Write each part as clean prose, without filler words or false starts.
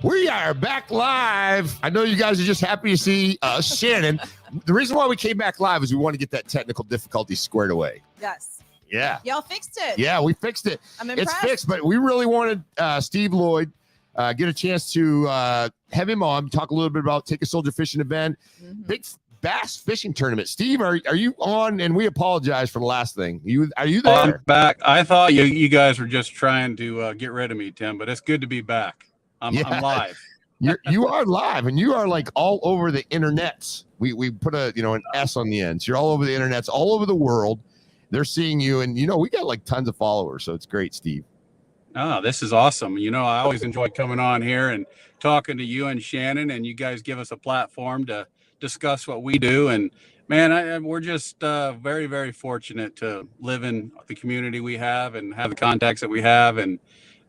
We are back live. I know you guys are just happy to see us, Shannon. The reason why we came back live is we want to get that technical difficulty squared away. Yes. Yeah. Y'all fixed it. Yeah, we fixed it. I'm impressed. It's fixed, but we really wanted Steve Lloyd get a chance to have him on, talk a little bit about Take a Soldier Fishing event, big bass fishing tournament. Steve, are you on? And we apologize for the last thing. Are you there? I'm back. I thought you guys were just trying to get rid of me, Tim, but it's good to be back. I'm live. You are live, and you are like all over the internets. We put an S on the end. So you're all over the internets, all over the world. They're seeing you, and we got like tons of followers, so it's great, Steve. Oh, this is awesome. I always enjoy coming on here and talking to you and Shannon, and you guys give us a platform to discuss what we do. And man, we're just very, very fortunate to live in the community we have and have the contacts that we have. And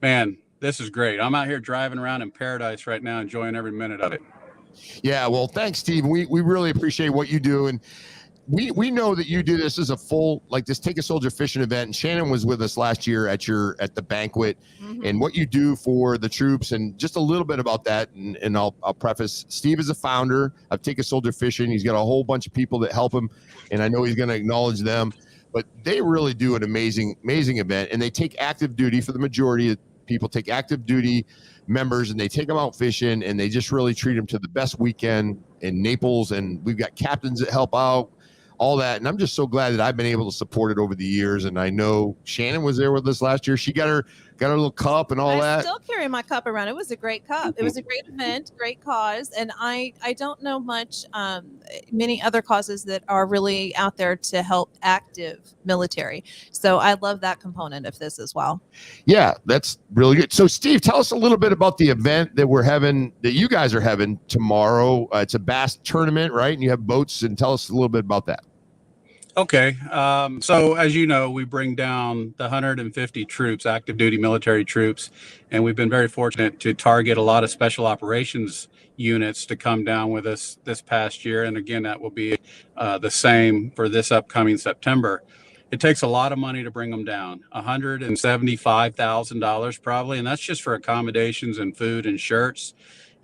man, this is great. I'm out here driving around in paradise right now, enjoying every minute of it. Yeah, well, thanks, Steve. We really appreciate what you do, and we know that you do this as a full, like this Take a Soldier Fishing event. And Shannon was with us last year at the banquet, and what you do for the troops, and just a little bit about that. And I'll preface: Steve is a founder of Take a Soldier Fishing. He's got a whole bunch of people that help him, and I know he's going to acknowledge them. But they really do an amazing event, and they take active duty for the majority of people. Take active duty members, and they take them out fishing, and they just really treat them to the best weekend in Naples. And we've got captains that help out, all that. And I'm just so glad that I've been able to support it over the years. And I know Shannon was there with us last year. She got her little cup and all that. I still carry my cup around. It was a great cup. It was a great event, great cause. And I don't know many other causes that are really out there to help active military. So I love that component of this as well. Yeah, that's really good. So Steve, tell us a little bit about the event that you guys are having tomorrow. It's a bass tournament, right? And you have boats, and tell us a little bit about that. Okay. So as you know, we bring down the 150 troops, active duty military troops, and we've been very fortunate to target a lot of special operations units to come down with us this past year. And again, that will be the same for this upcoming September. It takes a lot of money to bring them down, $175,000 probably, and that's just for accommodations and food and shirts.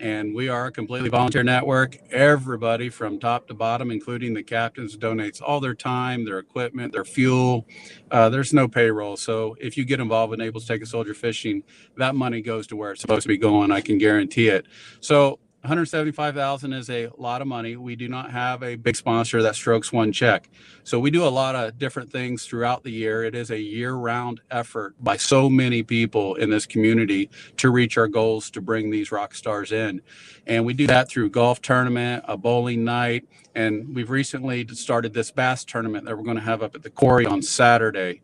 And we are a completely volunteer network. Everybody from top to bottom, including the captains, donates all their time, their equipment, their fuel. There's no payroll. So if you get involved with Naples Take a Soldier Fishing, that money goes to where it's supposed to be going. I can guarantee it. So $175,000 is a lot of money. We do not have a big sponsor that strokes one check. So we do a lot of different things throughout the year. It is a year-round effort by so many people in this community to reach our goals to bring these rock stars in. And we do that through golf tournament, a bowling night, and we've recently started this bass tournament that we're going to have up at the quarry on Saturday.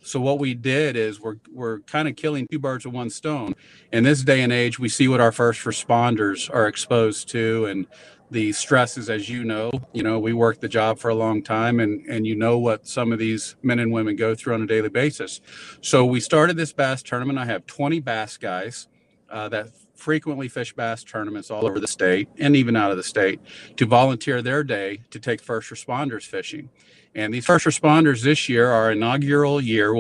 So what we did is we're kind of killing two birds with one stone. In this day and age, we see what our first responders are exposed to and the stresses, as you know, we work the job for a long time, and what some of these men and women go through on a daily basis. So we started this bass tournament. I have 20 bass guys that frequently fish bass tournaments all over the state and even out of the state to volunteer their day to take first responders fishing. And these first responders this year, our inaugural year,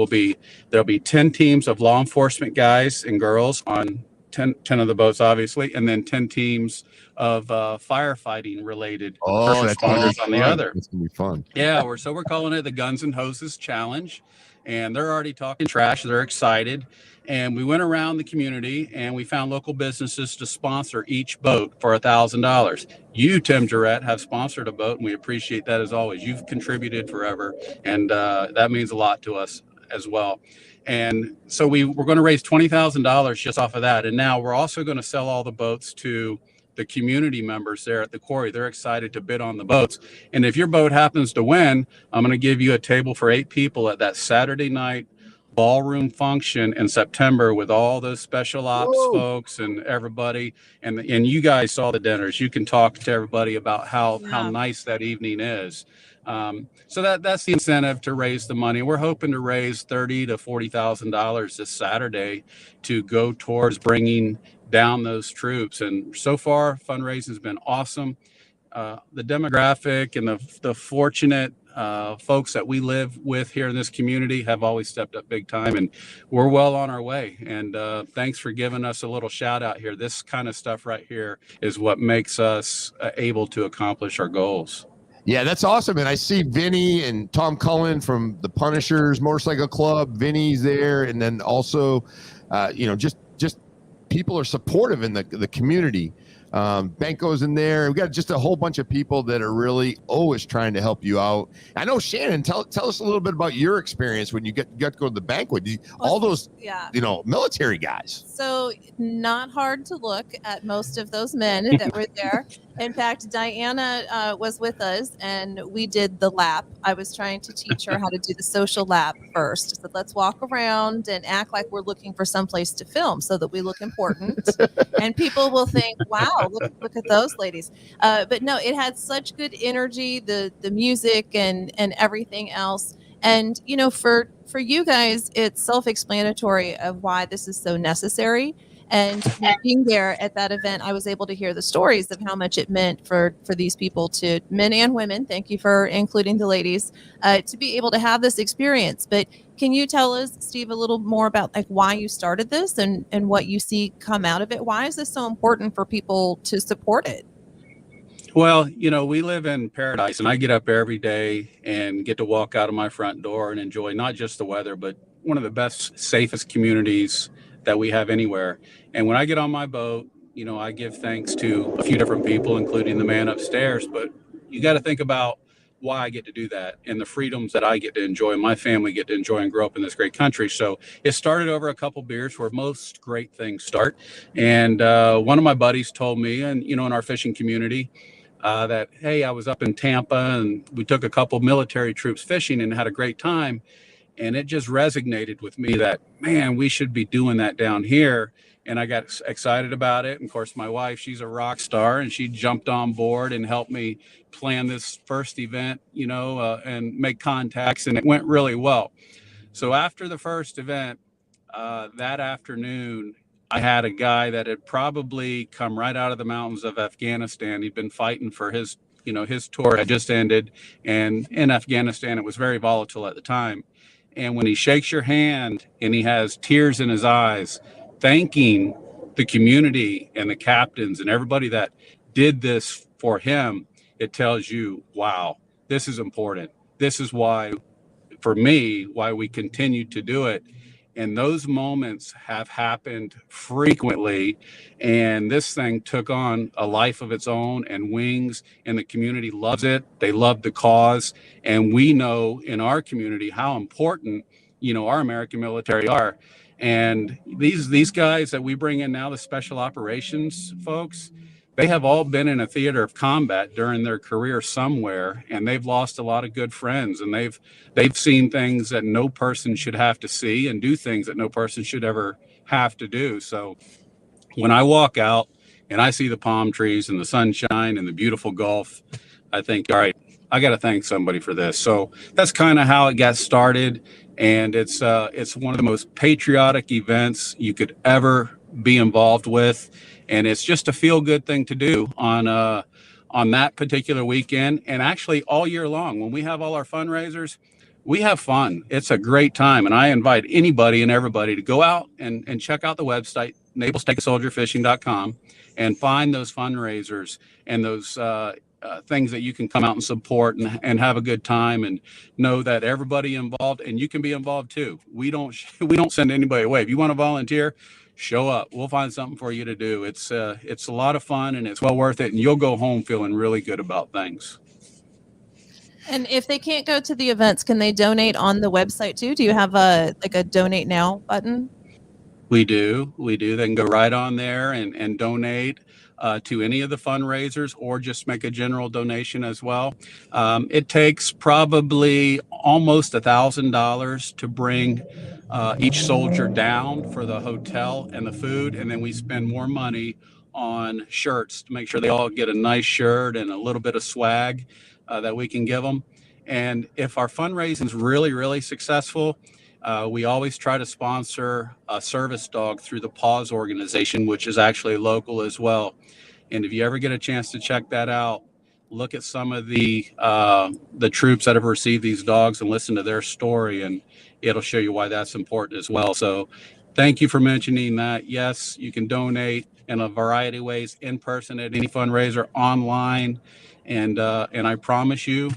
there'll be 10 teams of law enforcement guys and girls on 10 of the boats, obviously, and then 10 teams of firefighting related first responders on the other. It's gonna be fun. Yeah, we're calling it the Guns and Hoses Challenge, and they're already talking trash. They're excited. And we went around the community and we found local businesses to sponsor each boat for $1,000. You, Tim Jarrett, have sponsored a boat, and we appreciate that as always. You've contributed forever, and that means a lot to us as well. And so we're going to raise $20,000 just off of that. And now we're also going to sell all the boats to the community members there at the quarry. They're excited to bid on the boats. And if your boat happens to win, I'm going to give you a table for 8 people at that Saturday night ballroom function in September with all those special ops folks and everybody. And you guys saw the dinners. You can talk to everybody about how nice that evening is. So that's the incentive to raise the money. We're hoping to raise $30,000 to $40,000 this Saturday to go towards bringing down those troops. And so far, fundraising has been awesome. The demographic and the fortunate folks that we live with here in this community have always stepped up big time, and we're well on our way. And thanks for giving us a little shout out here. This kind of stuff right here is what makes us able to accomplish our goals. Yeah, that's awesome. And I see Vinny and Tom Cullen from the Punishers Motorcycle Club. Vinny's there, and then also, just people are supportive in the community. Benko's in there. We got just a whole bunch of people that are really always trying to help you out. I know, Shannon, tell us a little bit about your experience when you got to go to the banquet. All those, military guys. So not hard to look at most of those men that were there. In fact, Diana was with us, and we did the lap. I was trying to teach her how to do the social lap first. I said, let's walk around and act like we're looking for someplace to film so that we look important. And people will think, wow, look at those ladies. But no, it had such good energy, the music and everything else. And, for you guys, it's self-explanatory of why this is so necessary. And being there at that event, I was able to hear the stories of how much it meant for these people, to men and women. Thank you for including the ladies, to be able to have this experience. But can you tell us, Steve, a little more about why you started this and what you see come out of it? Why is this so important for people to support it? Well, we live in paradise, and I get up every day and get to walk out of my front door and enjoy not just the weather, but one of the best, safest communities that we have anywhere. And when I get on my boat, I give thanks to a few different people, including the man upstairs. But you got to think about why I get to do that and the freedoms that I get to enjoy, my family get to enjoy and grow up in this great country. So it started over a couple beers, where most great things start. And one of my buddies told me, and in our fishing community, that, hey, I was up in Tampa and we took a couple military troops fishing and had a great time. And it just resonated with me that, man, we should be doing that down here. And I got excited about it. And of course, my wife, she's a rock star, and she jumped on board and helped me plan this first event, and make contacts. And it went really well. So after the first event, that afternoon, I had a guy that had probably come right out of the mountains of Afghanistan. He'd been fighting for his tour had just ended. And in Afghanistan, it was very volatile at the time. And when he shakes your hand and he has tears in his eyes, thanking the community and the captains and everybody that did this for him, it tells you, wow, this is important. This is why, for me, why we continue to do it. And those moments have happened frequently. And this thing took on a life of its own and wings, and the community loves it. They love the cause. And we know in our community how important, our American military are. And these guys that we bring in now, the special operations folks, they have all been in a theater of combat during their career somewhere, and they've lost a lot of good friends, and they've seen things that no person should have to see, and do things that no person should ever have to do. So when I walk out and I see the palm trees and the sunshine and the beautiful Gulf, I think, all right, I got to thank somebody for this. So that's kind of how it got started. And it's one of the most patriotic events you could ever be involved with. And it's just a feel-good thing to do on that particular weekend, and actually all year long. When we have all our fundraisers, we have fun. It's a great time. And I invite anybody and everybody to go out and check out the website, NavalStakeASoldierFishing.com, and find those fundraisers and those things that you can come out and support and have a good time, and know that everybody involved, and you can be involved too. We don't send anybody away. If you want to volunteer, show up. We'll find something for you to do. It's a lot of fun, and it's well worth it. And you'll go home feeling really good about things. And if they can't go to the events, can they donate on the website too? Do you have a donate now button? We do. They can go right on there and donate to any of the fundraisers, or just make a general donation as well. It takes probably almost $1,000 to bring each soldier down for the hotel and the food. And then we spend more money on shirts to make sure they all get a nice shirt and a little bit of swag that we can give them. And if our fundraising is really, really successful, we always try to sponsor a service dog through the Paws organization, which is actually local as well. And if you ever get a chance to check that out, look at some of the troops that have received these dogs and listen to their story, and it'll show you why that's important as well. So thank you for mentioning that. Yes, you can donate in a variety of ways, in person at any fundraiser, online, and I promise you,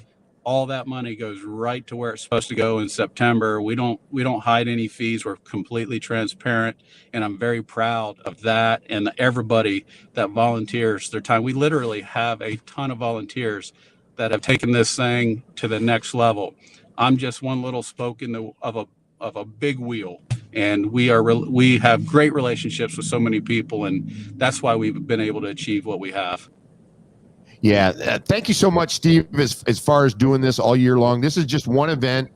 all that money goes right to where it's supposed to go in September. We don't hide any fees. We're completely transparent, and I'm very proud of that and everybody that volunteers their time. We literally have a ton of volunteers that have taken this thing to the next level. I'm just one little spoke of a big wheel, and we have great relationships with so many people, and that's why we've been able to achieve what we have. Yeah, thank you so much, Steve, as far as doing this all year long. This is just one event.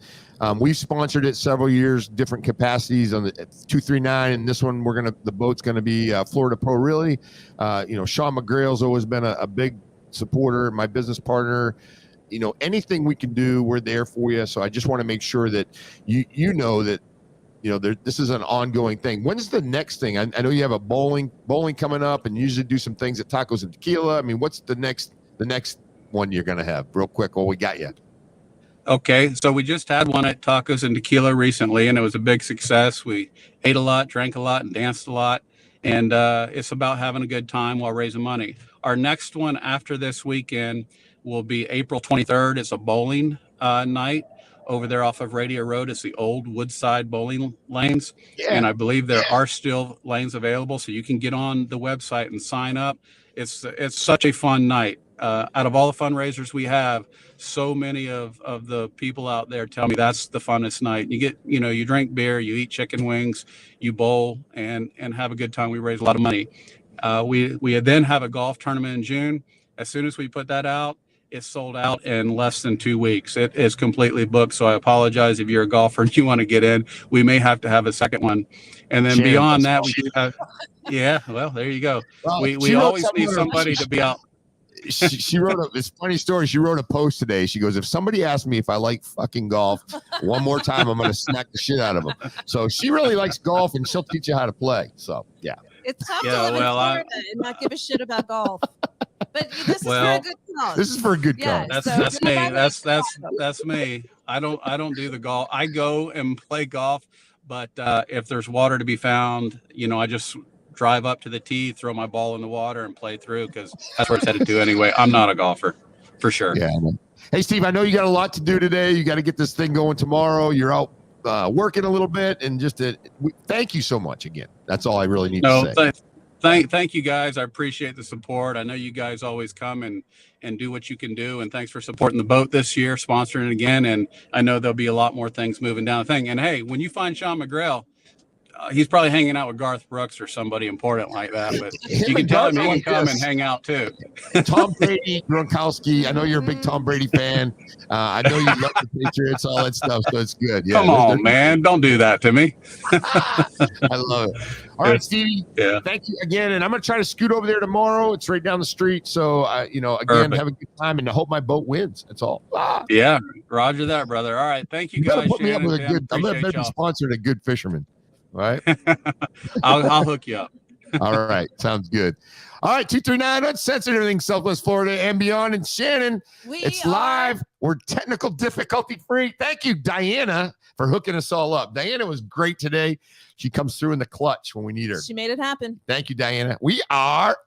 We've sponsored it several years, different capacities on the 239, and this one the boat's gonna be Florida Pro Really. Sean McGrail's always been a big supporter, my business partner. Anything we can do, we're there for you. So I just want to make sure that you know that this is an ongoing thing. When's the next thing? I know you have a bowling coming up, and you usually do some things at Tacos and Tequila. I mean, what's the next one you're going to have real quick? We got you. Okay. So we just had one at Tacos and Tequila recently, and it was a big success. We ate a lot, drank a lot, and danced a lot. And it's about having a good time while raising money. Our next one after this weekend will be April 23rd. It's a bowling night over there off of Radio Road. It's the old Woodside bowling lanes. Yeah. And I believe there are still lanes available, so you can get on the website and sign up. It's such a fun night. Out of all the fundraisers we have, so many of the people out there tell me that's the funnest night. You drink beer, you eat chicken wings, you bowl, and have a good time. We raise a lot of money. We then have a golf tournament in June. As soon as we put that out, it's sold out in less than 2 weeks. It is completely booked. So I apologize if you're a golfer and you want to get in. We may have to have a second one. And then beyond that, we do have, yeah, well, there you go. Well, we always need somebody to be out. She wrote this funny story. She wrote a post today. She goes, if somebody asks me if I like fucking golf one more time, I'm going to smack the shit out of them. So she really likes golf, and she'll teach you how to play. So, yeah. It's tough to live in Florida and not give a shit about golf. But this is for a good cause. This is for a good cause. That's me. That's me. I don't do the golf. I go and play golf, but if there's water to be found, I just drive up to the tee, throw my ball in the water, and play through, because that's where it's headed to anyway. I'm not a golfer, for sure. Yeah. Hey, Steve, I know you got a lot to do today. You got to get this thing going tomorrow. You're out working a little bit, and thank you so much again. That's all I really need to say. Thank you guys. I appreciate the support. I know you guys always come and do what you can do. And thanks for supporting the boat this year, sponsoring it again. And I know there'll be a lot more things moving down the thing. And hey, when you find Sean McGrail, he's probably hanging out with Garth Brooks or somebody important like that. But you can tell him he can come and hang out too. Tom Brady, Gronkowski. I know you're a big Tom Brady fan. I know you love the Patriots, all that stuff. So it's good. Yeah, come on, man. Don't do that to me. I love it. All right, Stevie. Yeah. Thank you again. And I'm going to try to scoot over there tomorrow. It's right down the street. So, again, Perfect. Have a good time, and I hope my boat wins. That's all. Yeah. Roger that, brother. All right. Thank you guys. Put me up with I'm going to be sponsored a good fisherman. All right. I'll hook you up. All right. Sounds good. All right. 239 Uncensored, everything Southwest Florida and beyond. And Shannon, it's live. We're technical difficulty free. Thank you, Diana, for hooking us all up. Diana was great today. She comes through in the clutch when we need her. She made it happen. Thank you, Diana. We are